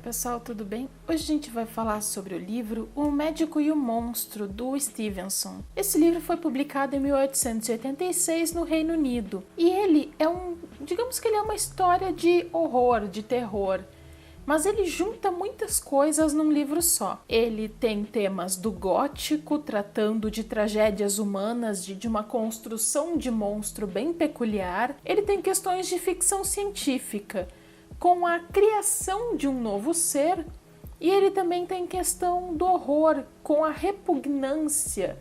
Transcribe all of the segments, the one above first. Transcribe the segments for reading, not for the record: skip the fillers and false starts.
pessoal, tudo bem? Hoje a gente vai falar sobre o livro O Médico e o Monstro, do Stevenson. Esse livro foi publicado em 1886 no Reino Unido e ele é digamos que ele é uma história de horror, de terror, mas ele junta muitas coisas num livro só. Ele tem temas do gótico, tratando de tragédias humanas, de uma construção de monstro bem peculiar. Ele tem questões de ficção científica, com a criação de um novo ser, e ele também tem questão do horror, com a repugnância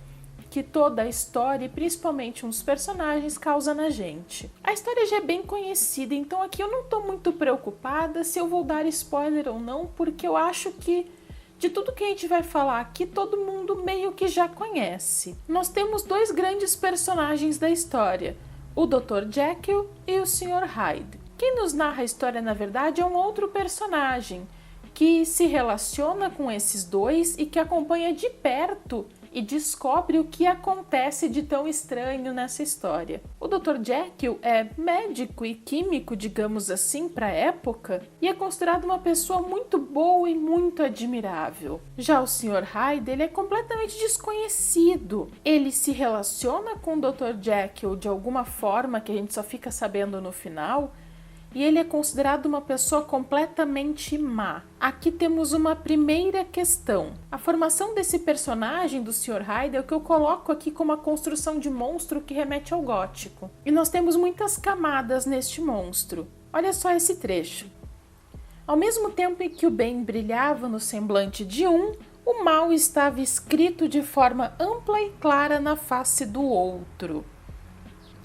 que toda a história, e principalmente uns personagens, causa na gente. A história já é bem conhecida, então aqui eu não estou muito preocupada se eu vou dar spoiler ou não, porque eu acho que de tudo que a gente vai falar aqui, todo mundo meio que já conhece. Nós temos dois grandes personagens da história, o Dr. Jekyll e o Sr. Hyde. Quem nos narra a história, na verdade, é um outro personagem que se relaciona com esses dois e que acompanha de perto e descobre o que acontece de tão estranho nessa história. O Dr. Jekyll é médico e químico, digamos assim, para a época, e é considerado uma pessoa muito boa e muito admirável. Já o Sr. Hyde, ele é completamente desconhecido. Ele se relaciona com o Dr. Jekyll de alguma forma que a gente só fica sabendo no final, e ele é considerado uma pessoa completamente má. Aqui temos uma primeira questão. A formação desse personagem do Sr. Hyde é o que eu coloco aqui como a construção de monstro que remete ao gótico. E nós temos muitas camadas neste monstro. Olha só esse trecho. Ao mesmo tempo em que o bem brilhava no semblante de um, o mal estava escrito de forma ampla e clara na face do outro.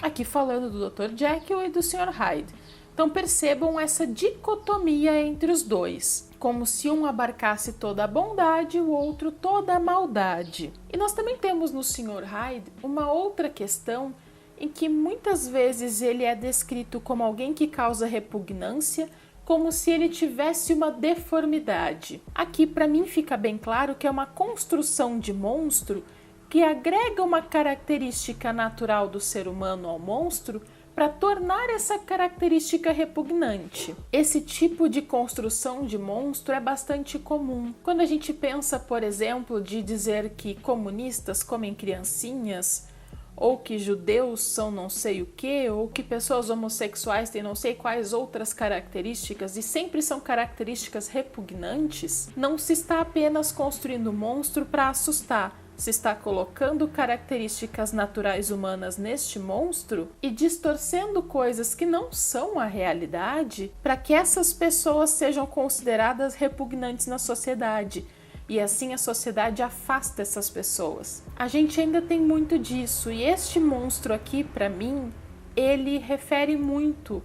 Aqui falando do Dr. Jekyll e do Sr. Hyde. Então percebam essa dicotomia entre os dois, como se um abarcasse toda a bondade e o outro toda a maldade. E nós também temos no Sr. Hyde uma outra questão em que muitas vezes ele é descrito como alguém que causa repugnância, como se ele tivesse uma deformidade. Aqui para mim fica bem claro que é uma construção de monstro que agrega uma característica natural do ser humano ao monstro para tornar essa característica repugnante. Esse tipo de construção de monstro é bastante comum. Quando a gente pensa, por exemplo, de dizer que comunistas comem criancinhas, ou que judeus são não sei o que, ou que pessoas homossexuais têm não sei quais outras características, e sempre são características repugnantes, não se está apenas construindo monstro para assustar, se está colocando características naturais humanas neste monstro e distorcendo coisas que não são a realidade para que essas pessoas sejam consideradas repugnantes na sociedade. E assim a sociedade afasta essas pessoas. A gente ainda tem muito disso, e este monstro aqui, para mim, ele refere muito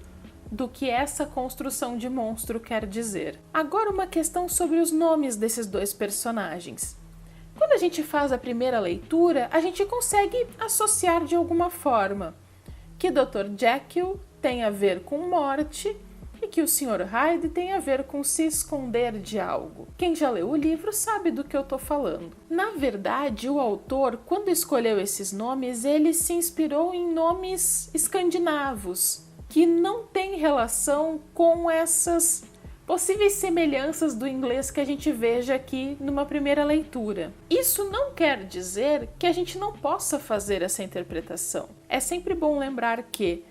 do que essa construção de monstro quer dizer. Agora uma questão sobre os nomes desses dois personagens. Quando a gente faz a primeira leitura, a gente consegue associar de alguma forma que Dr. Jekyll tem a ver com morte e que o Sr. Hyde tem a ver com se esconder de algo. Quem já leu o livro sabe do que eu estou falando. Na verdade, o autor, quando escolheu esses nomes, ele se inspirou em nomes escandinavos, que não têm relação com essas possíveis semelhanças do inglês que a gente veja aqui numa primeira leitura. Isso não quer dizer que a gente não possa fazer essa interpretação. É sempre bom lembrar que,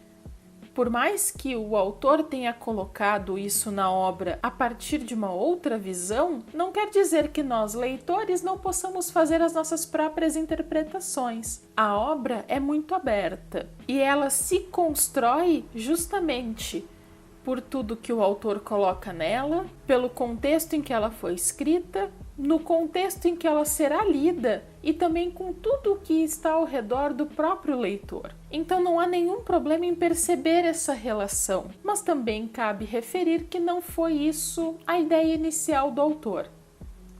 por mais que o autor tenha colocado isso na obra a partir de uma outra visão, não quer dizer que nós, leitores, não possamos fazer as nossas próprias interpretações. A obra é muito aberta e ela se constrói justamente por tudo que o autor coloca nela, pelo contexto em que ela foi escrita, no contexto em que ela será lida e também com tudo o que está ao redor do próprio leitor. Então não há nenhum problema em perceber essa relação, mas também cabe referir que não foi isso a ideia inicial do autor.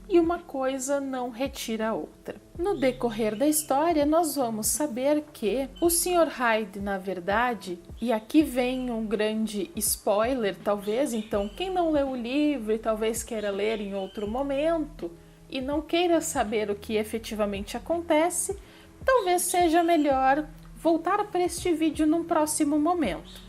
E uma coisa não retira a outra. No decorrer da história, nós vamos saber que o Sr. Hyde, na verdade, e aqui vem um grande spoiler, talvez, então quem não leu o livro e talvez queira ler em outro momento e não queira saber o que efetivamente acontece, talvez seja melhor voltar para este vídeo num próximo momento.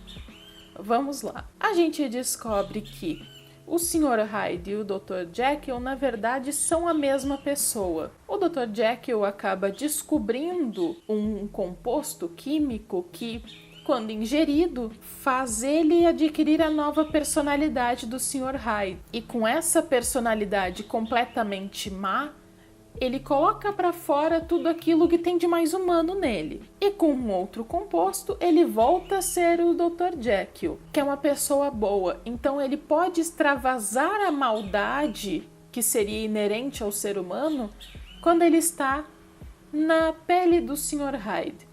Vamos lá. A gente descobre que o Sr. Hyde e o Dr. Jekyll, na verdade, são a mesma pessoa. O Dr. Jekyll acaba descobrindo um composto químico que, quando ingerido, faz ele adquirir a nova personalidade do Sr. Hyde. E com essa personalidade completamente má, ele coloca para fora tudo aquilo que tem de mais humano nele. E com um outro composto, ele volta a ser o Dr. Jekyll, que é uma pessoa boa. Então ele pode extravasar a maldade que seria inerente ao ser humano quando ele está na pele do Sr. Hyde.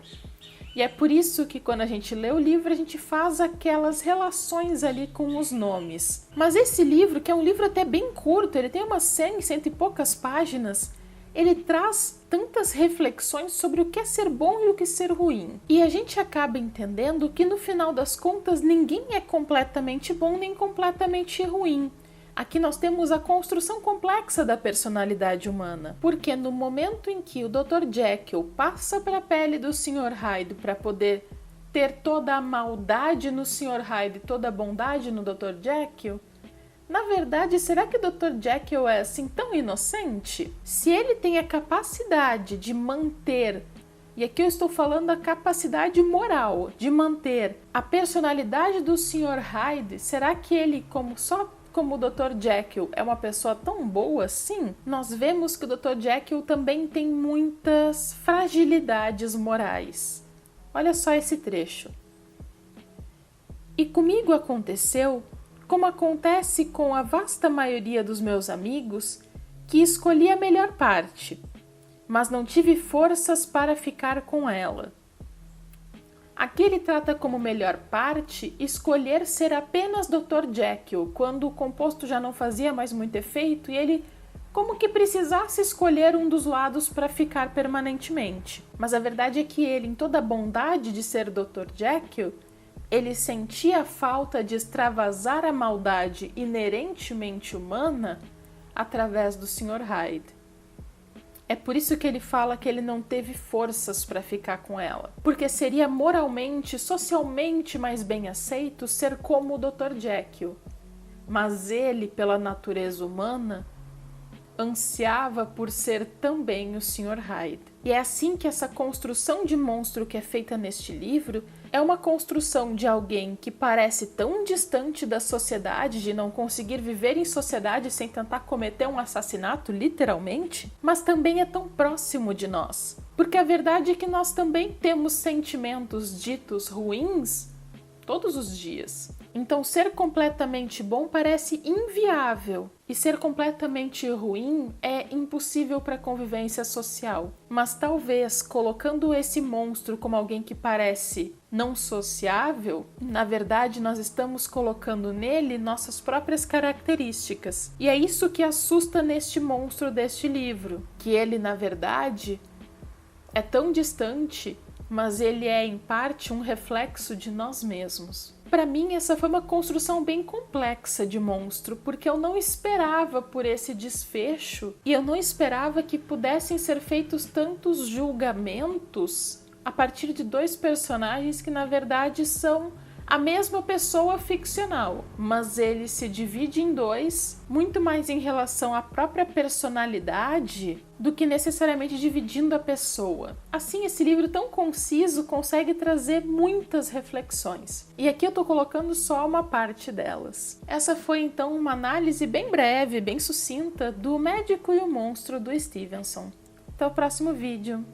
E é por isso que quando a gente lê o livro, a gente faz aquelas relações ali com os nomes. Mas esse livro, que é um livro até bem curto, ele tem umas 100 e poucas páginas, ele traz tantas reflexões sobre o que é ser bom e o que é ser ruim. E a gente acaba entendendo que no final das contas ninguém é completamente bom nem completamente ruim. Aqui nós temos a construção complexa da personalidade humana, porque no momento em que o Dr. Jekyll passa para a pele do Sr. Hyde para poder ter toda a maldade no Sr. Hyde e toda a bondade no Dr. Jekyll, na verdade, será que o Dr. Jekyll é assim tão inocente? Se ele tem a capacidade de manter, e aqui eu estou falando da capacidade moral, de manter a personalidade do Sr. Hyde, será que ele, como o Dr. Jekyll é uma pessoa tão boa assim? Nós vemos que o Dr. Jekyll também tem muitas fragilidades morais. Olha só esse trecho. E comigo aconteceu, como acontece com a vasta maioria dos meus amigos, que escolhi a melhor parte, mas não tive forças para ficar com ela. Aqui ele trata como melhor parte escolher ser apenas Dr. Jekyll, quando o composto já não fazia mais muito efeito e ele como que precisasse escolher um dos lados para ficar permanentemente. Mas a verdade é que ele, em toda a bondade de ser Dr. Jekyll, ele sentia a falta de extravasar a maldade inerentemente humana através do Sr. Hyde. É por isso que ele fala que ele não teve forças para ficar com ela, porque seria moralmente, socialmente mais bem aceito ser como o Dr. Jekyll. Mas ele, pela natureza humana, ansiava por ser também o Sr. Hyde. E é assim que essa construção de monstro que é feita neste livro é uma construção de alguém que parece tão distante da sociedade, de não conseguir viver em sociedade sem tentar cometer um assassinato, literalmente, mas também é tão próximo de nós. Porque a verdade é que nós também temos sentimentos ditos ruins todos os dias. Então, ser completamente bom parece inviável e ser completamente ruim é impossível para a convivência social. Mas talvez, colocando esse monstro como alguém que parece não sociável, na verdade nós estamos colocando nele nossas próprias características. E é isso que assusta neste monstro deste livro, que ele, na verdade, é tão distante, mas ele é, em parte, um reflexo de nós mesmos. Para mim, essa foi uma construção bem complexa de monstro, porque eu não esperava por esse desfecho e eu não esperava que pudessem ser feitos tantos julgamentos a partir de dois personagens que, na verdade, são a mesma pessoa ficcional, mas ele se divide em dois, muito mais em relação à própria personalidade do que necessariamente dividindo a pessoa. Assim, esse livro tão conciso consegue trazer muitas reflexões. E aqui eu tô colocando só uma parte delas. Essa foi então uma análise bem breve, bem sucinta do Médico e o Monstro do Stevenson. Até o próximo vídeo.